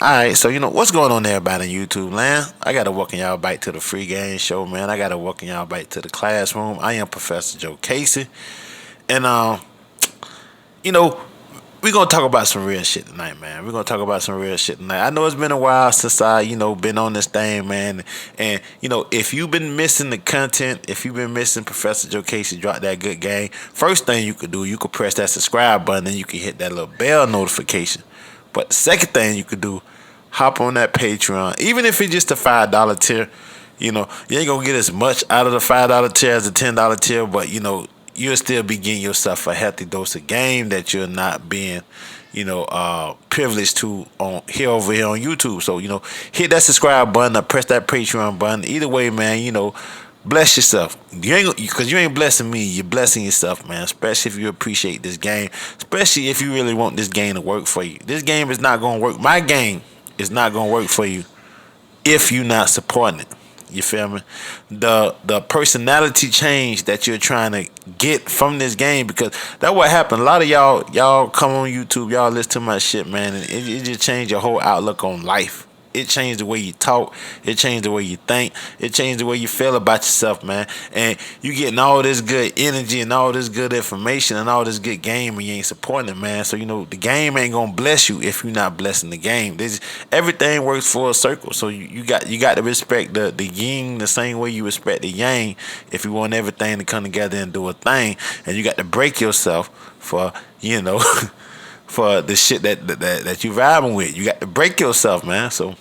Alright, so what's going on there about in YouTube land? I gotta welcome y'all back to the free game show, man. I gotta welcome y'all back to the classroom. I am Professor Joe Casey. And you know, we're gonna talk about some real shit tonight, man. We're gonna talk about some real shit tonight. I know it's been a while since I, been on this thing, man. And if you've been missing the content, if you've been missing Professor Joe Casey drop that good game, first thing you could do, you could press that subscribe button and you can hit that little bell notification. But the second thing you could do, hop on that Patreon. Even if it's just a $5 tier, you ain't gonna get as much out of the $5 tier as the $10 tier, but you'll still be getting yourself a healthy dose of game that you're not being, privileged to on over here on YouTube. So, hit that subscribe button or press that Patreon button. Either way, man, bless yourself. Because you ain't blessing me, you're blessing yourself, man. Especially if you appreciate this game. Especially if you really want this game to work for you. This game is not gonna work. My game is not gonna work for you if you're not supporting it. You feel me? The personality change that you're trying to get from this game, because that's what happened. A lot of y'all come on YouTube, y'all listen to my shit, man, and it just changed your whole outlook on life. It changed the way you talk. It changed the way you think. It changed the way you feel about yourself, man. And you getting all this good energy and all this good information and all this good game, and you ain't supporting it, man. So the game ain't gonna bless you if you're not blessing the game. Everything works for a circle. So you got to respect the yin the same way you respect the yang. If you want everything to come together and do a thing, and you got to break yourself for for the shit that you vibing with. You got to break yourself, man. So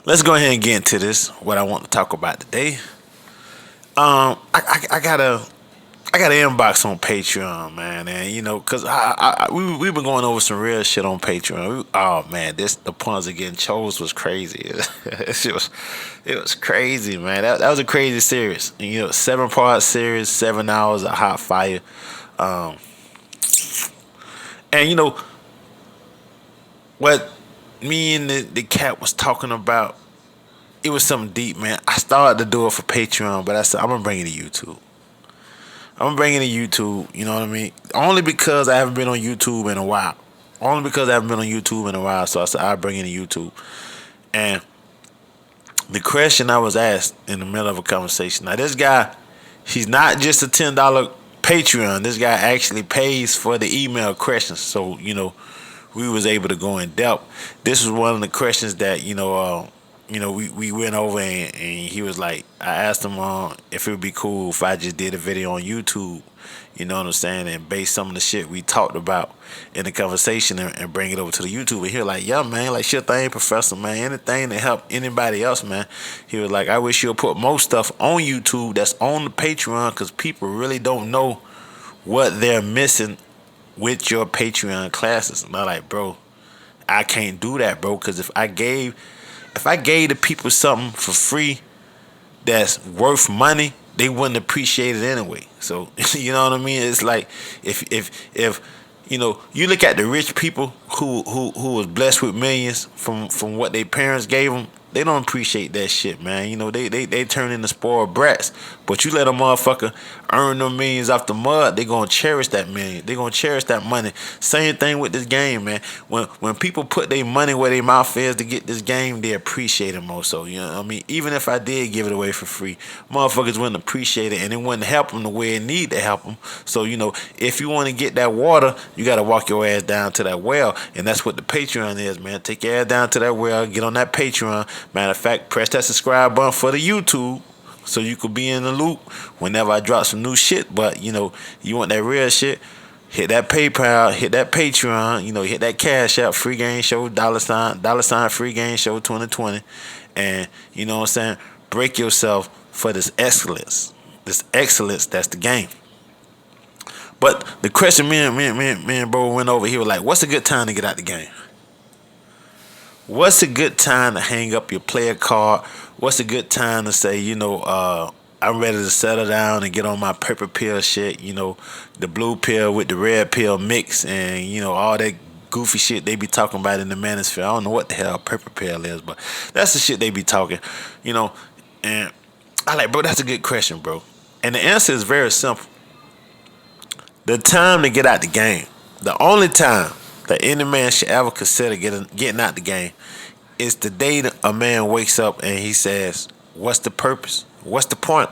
let's go ahead and get into this. What I want to talk about today. I got an inbox on Patreon, man, and cause we've been going over some real shit on Patreon. Oh man, the puns again chose was crazy. it was crazy, man. That was a crazy series. 7-part series, 7 hours of hot fire. And what me and the cat was talking about, it was something deep, man. I started to do it for Patreon, but I said I'm gonna bring it to YouTube. I'm gonna bring it to YouTube. You know what I mean? Only because I haven't been on YouTube in a while. So I said I'll bring it to YouTube. And the question I was asked in the middle of a conversation. Now this guy, he's not just a $10 Patreon. This guy actually pays for the email questions. So, we was able to go in depth. This was one of the questions that, we went over, and he was like, I asked him if it would be cool if I just did a video on YouTube. You know what I'm saying? And base some of the shit we talked about in the conversation and bring it over to the YouTube. And he was like, yeah, man, like shit thing, Professor, man. Anything to help anybody else, man. He was like, I wish you'll put more stuff on YouTube that's on the Patreon, because people really don't know what they're missing with your Patreon classes. And I'm like, bro, I can't do that, bro, because if I gave the people something for free that's worth money, they wouldn't appreciate it anyway. So you know what I mean? It's like if you look at the rich people who was blessed with millions from what their parents gave them, they don't appreciate that shit, man. They turn into spoiled brats. But you let a motherfucker earn them millions off the mud, they gonna cherish that million. They gonna cherish that money. Same thing with this game, man. When people put their money where their mouth is to get this game, they appreciate it more. So you know what I mean? Even if I did give it away for free, motherfuckers wouldn't appreciate it, and it wouldn't help them the way it need to help them. So if you want to get that water, you gotta walk your ass down to that well, and that's what the Patreon is, man. Take your ass down to that well, get on that Patreon. Matter of fact, press that subscribe button for the YouTube, so you could be in the loop whenever I drop some new shit. But you want that real shit, hit that PayPal, hit that Patreon, hit that Cash App, Free Game Show, $ Free Game Show 2020. And you know what I'm saying? Break yourself for this excellence. That's the game. But the question me and bro went over, he was like, what's a good time to get out the game? What's a good time to hang up your player card? What's a good time to say, I'm ready to settle down and get on my purple pill shit, the blue pill with the red pill mix, and, all that goofy shit they be talking about in the manosphere. I don't know what the hell purple pill is, but that's the shit they be talking, and I like, bro, that's a good question, bro. And the answer is very simple. The time to get out the game. The only time that any man should ever consider getting out the game is the day that a man wakes up and he says, "What's the purpose? What's the point?"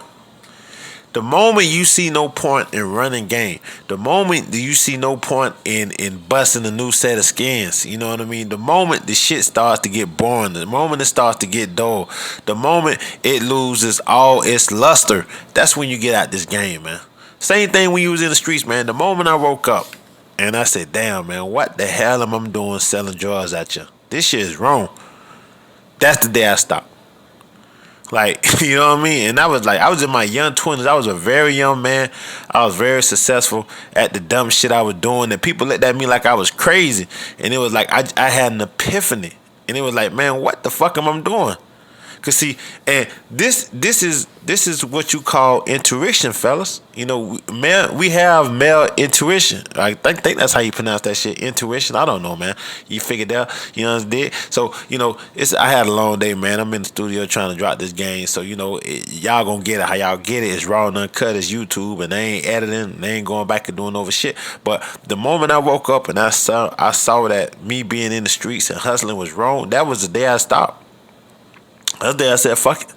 The moment you see no point in running game, the moment that you see no point in busting a new set of skins, you know what I mean? The moment the shit starts to get boring, the moment it starts to get dull, the moment it loses all its luster, that's when you get out this game, man. Same thing when you was in the streets, man. The moment I woke up and I said, damn, man, what the hell am I doing selling drugs at you? This shit is wrong. That's the day I stopped. Like, you know what I mean? And I was in my young 20s. I was a very young man. I was very successful at the dumb shit I was doing. And people looked at me like I was crazy. And it was like I had an epiphany. And it was like, man, what the fuck am I doing? Cause see, and this is what you call intuition, fellas. You know, man, we have male intuition. I think that's how you pronounce that shit. Intuition. I don't know, man. You figured out. You know what I'm saying? So you know, I had a long day, man. I'm in the studio trying to drop this game. So you know, y'all gonna get it how y'all get it. It's raw and uncut. It's YouTube, and they ain't editing. They ain't going back and doing over shit. But the moment I woke up and I saw that me being in the streets and hustling was wrong, that was the day I stopped. That day I said, fuck it.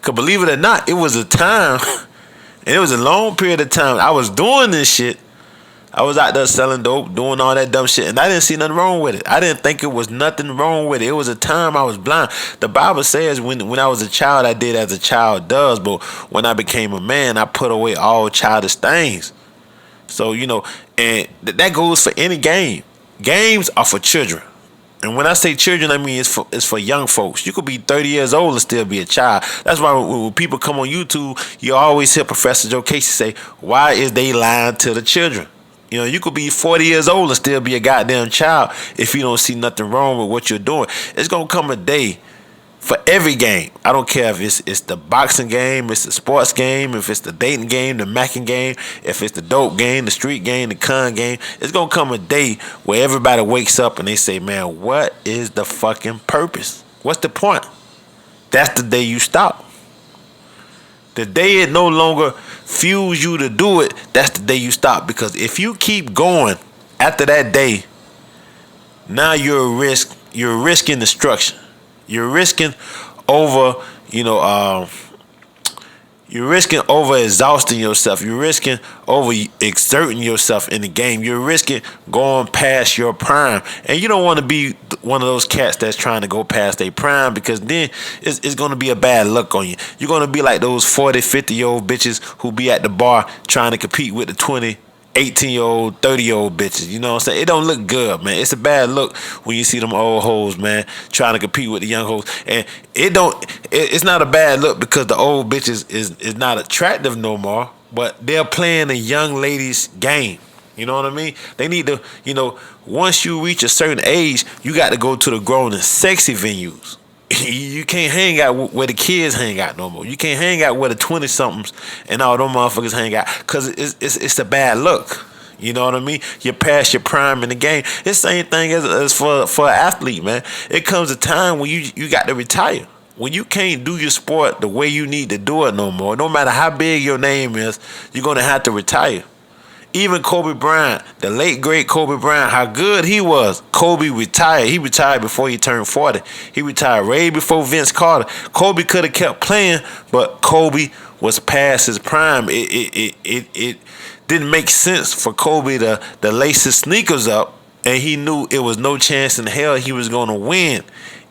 Cause believe it or not, it was a time, and it was a long period of time. I was doing this shit. I was out there selling dope, doing all that dumb shit, and I didn't see nothing wrong with it. I didn't think it was nothing wrong with it. It was a time I was blind. The Bible says when I was a child, I did as a child does, but when I became a man, I put away all childish things. So, you know, and that goes for any game. Games are for children. And when I say children, I mean it's for young folks. You could be 30 years old and still be a child. That's why when people come on YouTube, you always hear Professor Joe Casey say, why is they lying to the children? You know, you could be 40 years old and still be a goddamn child if you don't see nothing wrong with what you're doing. It's going to come a day for every game. I don't care if it's the boxing game, it's the sports game, if it's the dating game, the macking game, if it's the dope game, the street game, the con game. It's gonna come a day where everybody wakes up and they say, man, what is the fucking purpose? What's the point? That's the day you stop. The day it no longer fuels you to do it, that's the day you stop. Because if you keep going after that day, now you're risking destruction. You're risking over, you're risking over exhausting yourself. You're risking over exerting yourself in the game. You're risking going past your prime. And you don't want to be one of those cats that's trying to go past their prime, because then it's going to be a bad look on you. You're going to be like those 40, 50-year-old bitches who be at the bar trying to compete with the 20, 18-year-old, 30-year-old bitches. You know what I'm saying? It don't look good, man. It's a bad look when you see them old hoes, man, trying to compete with the young hoes. And it's not a bad look because the old bitches is not attractive no more, but they're playing a young lady's game. You know what I mean? They need to, once you reach a certain age, you got to go to the grown and sexy venues. You can't hang out where the kids hang out no more. You can't hang out where the 20-somethings and all them motherfuckers hang out, because it's a bad look. You know what I mean? You're past your prime in the game. It's the same thing as for an athlete, man. It comes a time when you got to retire. When you can't do your sport the way you need to do it no more, no matter how big your name is, you're going to have to retire. Even Kobe Bryant, the late great Kobe Bryant, how good he was. Kobe retired. He retired before he turned 40. He retired way before Vince Carter. Kobe could have kept playing, but Kobe was past his prime. It didn't make sense for Kobe to lace his sneakers up, and he knew it was no chance in hell he was going to win,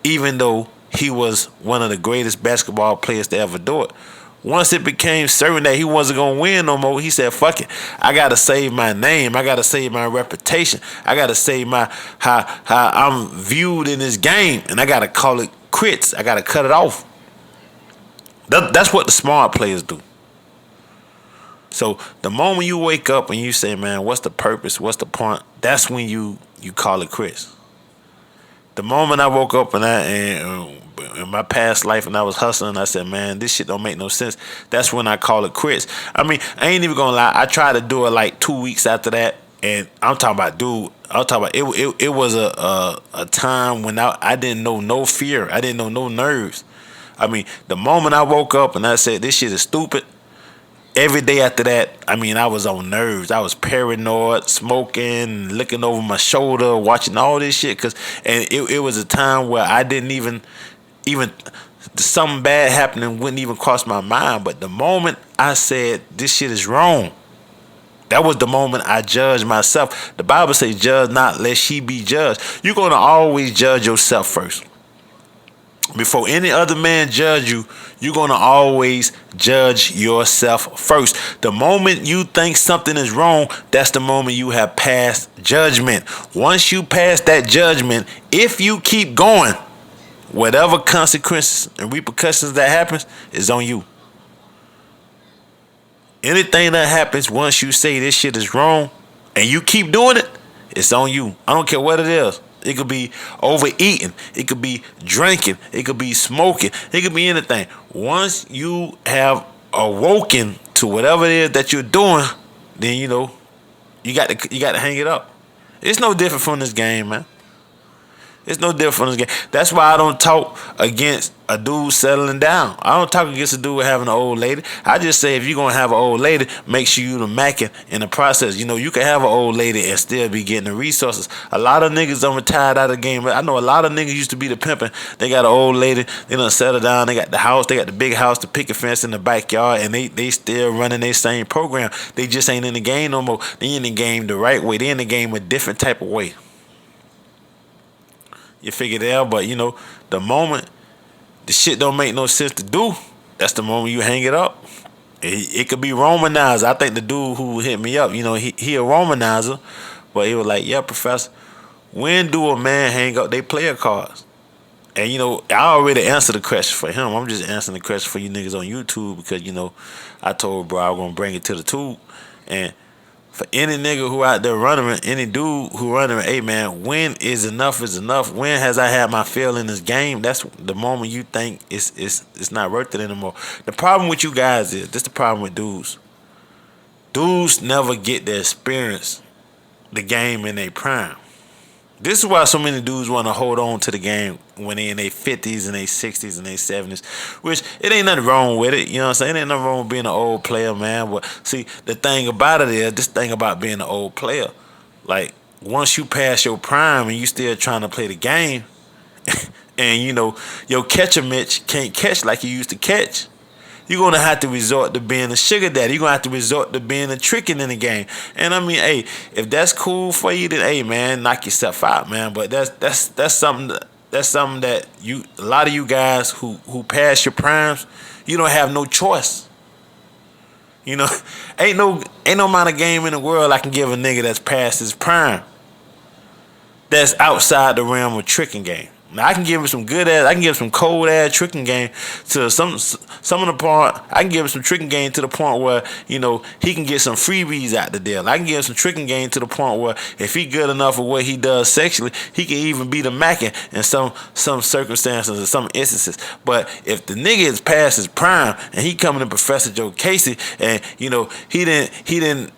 even though he was one of the greatest basketball players to ever do it. Once it became certain that he wasn't going to win no more, he said, fuck it. I got to save my name. I got to save my reputation. I got to save how I'm viewed in this game. And I got to call it quits. I got to cut it off. That's what the smart players do. So the moment you wake up and you say, man, what's the purpose? What's the point? That's when you call it quits. The moment I woke up and in my past life and I was hustling, I said, man, this shit don't make no sense. That's when I call it quits. I mean, I ain't even gonna lie. I tried to do it like 2 weeks after that, and I'm talking about, it was a time when I didn't know no fear. I didn't know no nerves. I mean, the moment I woke up and I said, this shit is stupid, every day after that, I mean, I was on nerves. I was paranoid, smoking, looking over my shoulder, watching all this shit. And it was a time where I didn't even something bad happening wouldn't even cross my mind. But the moment I said this shit is wrong, that was the moment I judged myself. The Bible says, "Judge not, lest ye be judged." You're gonna always judge yourself first. Before any other man judge you, you're gonna always judge yourself first. The moment you think something is wrong, that's the moment you have passed judgment. Once you pass that judgment, if you keep going, whatever consequences and repercussions that happens is on you. Anything that happens once you say this shit is wrong and you keep doing it, it's on you. I don't care what it is. It could be overeating. It could be drinking. It could be smoking. It could be anything. Once you have awoken to whatever it is that you're doing, then you got to hang it up. It's no different from this game, man. It's no different from this game. That's why I don't talk against a dude settling down. I don't talk against a dude having an old lady. I just say if you're going to have an old lady, make sure you the macking in the process. You can have an old lady and still be getting the resources. A lot of niggas done retired out of the game. I know a lot of niggas used to be the pimping. They got an old lady. They done settle down. They got the house. They got the big house, the picket fence in the backyard, and they still running their same program. They just ain't in the game no more. They in the game the right way. They in the game a different type of way. You figure it out, but the moment the shit don't make no sense to do, that's the moment you hang it up. It could be Romanizer. I think the dude who hit me up, he a Romanizer, but he was like, "Yeah, Professor, when do a man hang up their player cards?" And I already answered the question for him. I'm just answering the question for you niggas on YouTube because I told bro I was gonna bring it to the tube. And for any nigga who out there running, any dude who running, hey man, when is enough is enough? When has I had my fill in this game? That's the moment you think it's not worth it anymore. The problem with you guys is, this the problem with dudes. Dudes never get to experience the game in their prime. This is why so many dudes want to hold on to the game when they in their 50s and their 60s and their 70s, which it ain't nothing wrong with it. You know what I'm saying? It ain't nothing wrong with being an old player, man. But see, the thing about it is, this thing about being an old player, like once you pass your prime and you still trying to play the game, and your catcher Mitch can't catch like you used to catch, you're going to have to resort to being a sugar daddy. You're going to have to resort to being a tricking in the game. And I mean, hey, if that's cool for you, then hey, man, knock yourself out, man. But that's something that a lot of you guys who pass your primes, you don't have no choice. Ain't no amount of game in the world I can give a nigga that's past his prime that's outside the realm of tricking game. Now I can give him some good ass, I can give him some cold ass tricking game to some of the point. I can give him some tricking game to the point where he can get some freebies out the deal. I can give him some tricking game to the point where if he good enough for what he does sexually, he can even be the mackin' in some circumstances or some instances. But if the nigga is past his prime and he coming to Professor Joe Casey and he didn't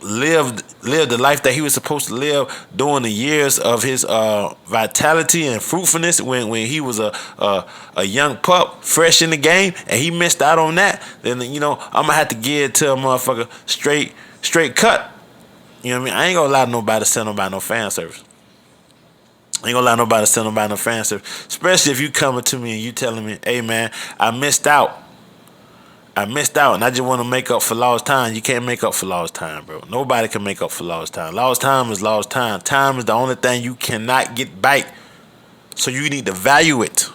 lived the life that he was supposed to live during the years of his vitality and fruitfulness when he was a young pup fresh in the game, and he missed out on that, then I'm gonna have to give it to a motherfucker straight cut. You know what I mean? I ain't gonna allow nobody to send nobody no fan service. I ain't gonna allow nobody to send nobody no fan service, especially if you coming to me and you telling me, "Hey man, I missed out and I just want to make up for lost time." You can't make up for lost time, bro. Nobody can make up for lost time. Lost time is lost time. Time is the only thing you cannot get back. So you need to value it.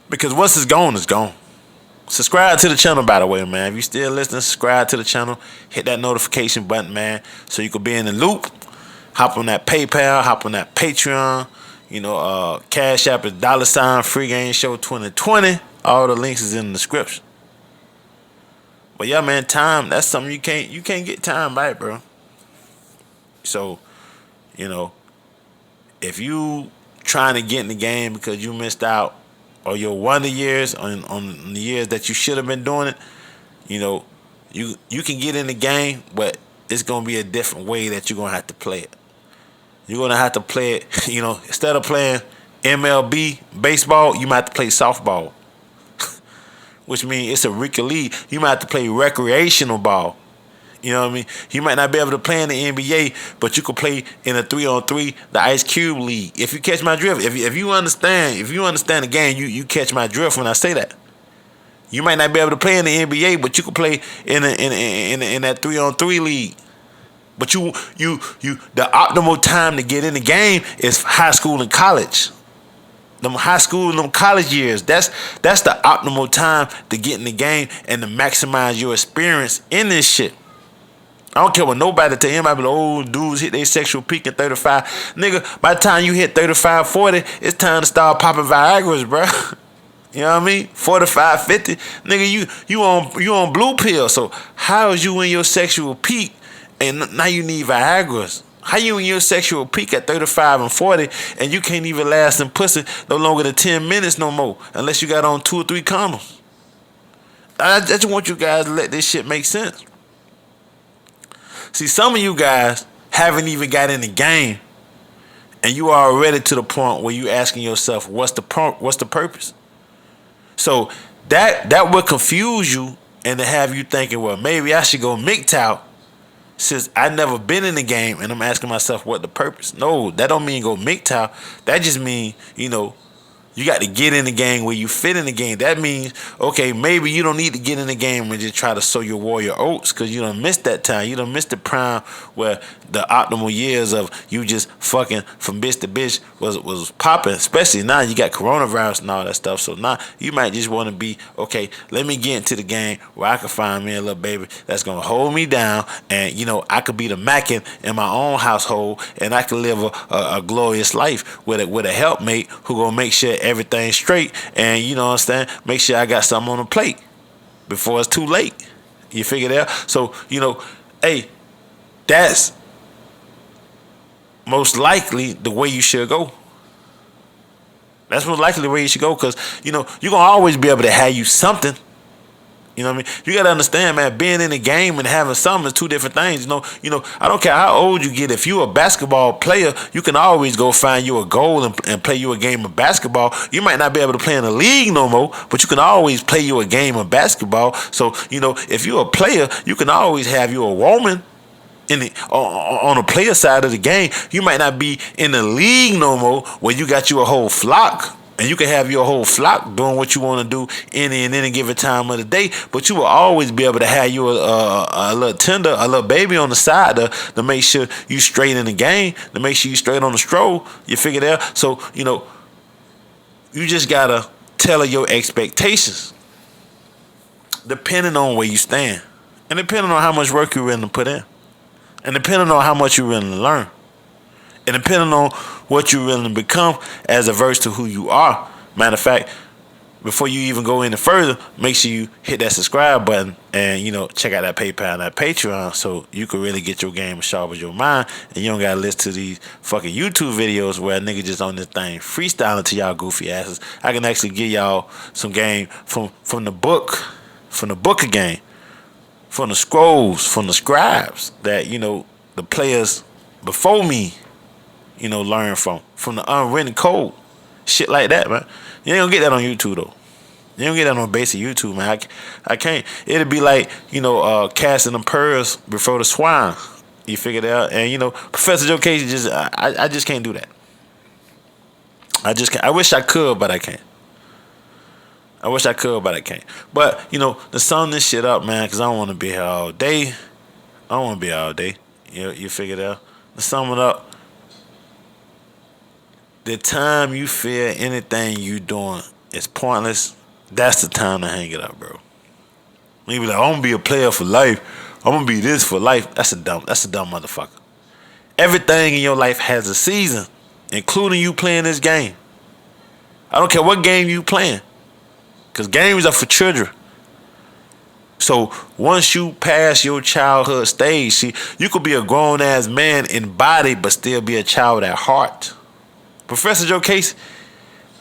Because once it's gone, it's gone. Subscribe to the channel, by the way, man. If you still listening, subscribe to the channel. Hit that notification button, man, so you can be in the loop. Hop on that PayPal. Hop on that Patreon. Cash App is $ Free Game Show 2020. All the links is in the description. But yeah, man, time, that's something you can't get time back, bro. So, if you trying to get in the game because you missed out or your wonder years on the years that you should have been doing it, you can get in the game, but it's gonna be a different way that you're gonna have to play it. You're gonna have to play it, instead of playing MLB baseball, you might have to play softball. which means it's a rookie league. You might have to play recreational ball. You know what I mean? You might not be able to play in the NBA, but you could play in a 3-on-3, the Ice Cube League. If you catch my drift, if you understand the game, you catch my drift when I say that. You might not be able to play in the NBA, but you could play in that 3-on-3 league. But you the optimal time to get in the game is high school and college. Them high school and them college years. That's the optimal time to get in the game and to maximize your experience in this shit. I don't care what nobody tell him. I be like, old dudes hit their sexual peak at 35. Nigga, by the time you hit 35, 40, it's time to start popping Viagra's, bro. You know what I mean? 45, 50. Nigga, you on blue pill. So how is you in your sexual peak and now you need Viagra's? How you in your sexual peak at 35 and 40 and you can't even last in pussy no longer than 10 minutes no more unless you got on 2 or 3 condoms? I just want you guys to let this shit make sense. See, some of you guys haven't even got in the game, and you are already to the point where you asking yourself, what's the purpose? So that will confuse you and to have you thinking, well, maybe I should go MGTOW since I never been in the game, and I'm asking myself what the purpose. No, that don't mean go MGTOW. That just mean, you got to get in the game where you fit in the game. That means, okay, maybe you don't need to get in the game and just try to sow your warrior oats because you done missed that time. You done missed the prime where the optimal years of you just fucking from bitch to bitch was popping. Especially now you got coronavirus and all that stuff. So now you might just want to be, okay, let me get into the game where I can find me a little baby that's going to hold me down. And, I could be the mackin in my own household and I can live a glorious life with a helpmate who going to make sure everything's straight, and you know what I'm saying, make sure I got something on the plate before it's too late. You figure it out? So, hey, that's most likely the way you should go. That's most likely the way you should go, because you're gonna always be able to have you something. You know what I mean? You gotta understand, man, being in the game and having something is two different things. I don't care how old you get. If you're a basketball player, you can always go find you a goal and play you a game of basketball. You might not be able to play in the league no more, but you can always play you a game of basketball. So, if you're a player, you can always have you a woman on the player side of the game. You might not be in the league no more where you got you a whole flock. And you can have your whole flock doing what you want to do in any given time of the day, but you will always be able to have you a little tender, a little baby on the side to make sure you straight in the game, to make sure you straight on the stroll. You figure it out. So, you just got to tell her your expectations depending on where you stand and depending on how much work you're willing to put in and depending on how much you're willing to learn. And depending on what you're willing to become as averse to who you are. Matter of fact, before you even go any further, make sure you hit that subscribe button and, check out that PayPal and that Patreon so you can really get your game as sharp as your mind and you don't got to listen to these fucking YouTube videos where a nigga just on this thing freestyling to y'all goofy asses. I can actually give y'all some game from the book of game, from the scrolls, from the scribes that, the players before me learn from the unwritten code. Shit like that, man. You ain't gonna get that on YouTube, though. You don't get that on basic YouTube, man. I can't. It'll be like, casting the pearls before the swine. You figure it out. And, Professor Joe Casey I just can't do that. I just can't. I wish I could, but I can't. I wish I could, but I can't. But, to sum this shit up, man, because I don't want to be here all day. I don't want to be here all day. You figure it out. To sum it up, the time you feel anything you doing is pointless, that's the time to hang it up, bro. You be like, I'm gonna be a player for life. I'm gonna be this for life. That's a dumb motherfucker. Everything in your life has a season, including you playing this game. I don't care what game you playing, because games are for children. So once you pass your childhood stage, see, you could be a grown ass man in body, but still be a child at heart. Professor Joe Case,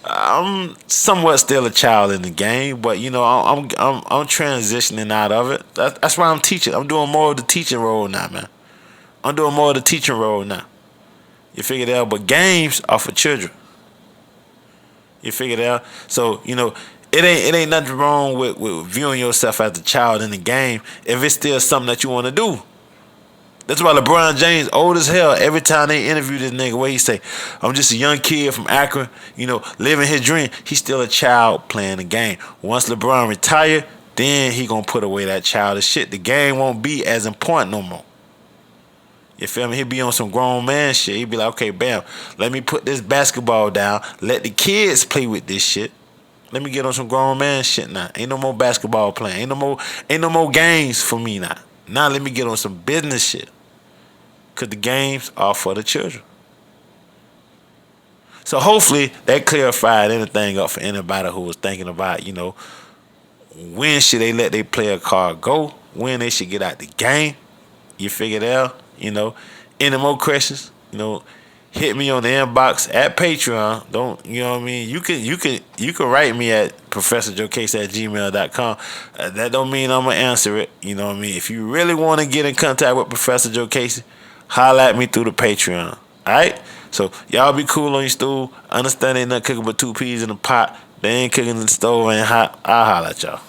I'm somewhat still a child in the game, but I'm transitioning out of it. That's why I'm teaching. I'm doing more of the teaching role now, man. You figure it out. But games are for children. You figure it out. So it ain't nothing wrong with viewing yourself as a child in the game if it's still something that you want to do. That's why LeBron James, old as hell, every time they interview this nigga, where he say, I'm just a young kid from Akron, living his dream. He's still a child playing the game. Once LeBron retire, then he gonna put away that childish shit. The game won't be as important no more. You feel me? He'll be on some grown man shit. He'll be like, okay, bam, let me put this basketball down. Let the kids play with this shit. Let me get on some grown man shit now. Ain't no more basketball playing. Ain't no more games for me now. Now let me get on some business shit. Cause the games are for the children. So hopefully that clarified anything up for anybody who was thinking about, when should they let their player card go? When they should get out the game? You figure it out? Any more questions? Hit me on the inbox at Patreon. Don't what I mean? You can write me at ProfessorJoeCase@gmail.com. That don't mean I'm gonna answer it. You know what I mean? If you really want to get in contact with Professor Joe Casey, holla at me through the Patreon. Alright? So y'all be cool on your stool. Understand ain't nothing cooking but two peas in a pot. They ain't cooking in the stove, ain't hot. I'll holla at y'all.